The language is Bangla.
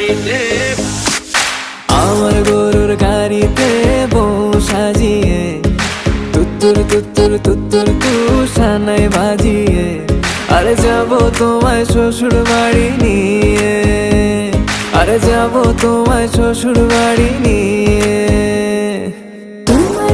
গাড়িতে, আমার গরুর গাড়িতে বউ সাজিয়ে তুত্তুর তুত্তুর তুত্তুর তুষানায় বাজিয়ে আরে যাব তোমায় শ্বশুর বাড়ি নিয়ে, আরে যাব তোমায় শ্বশুর বাড়ি নিয়ে। তোমার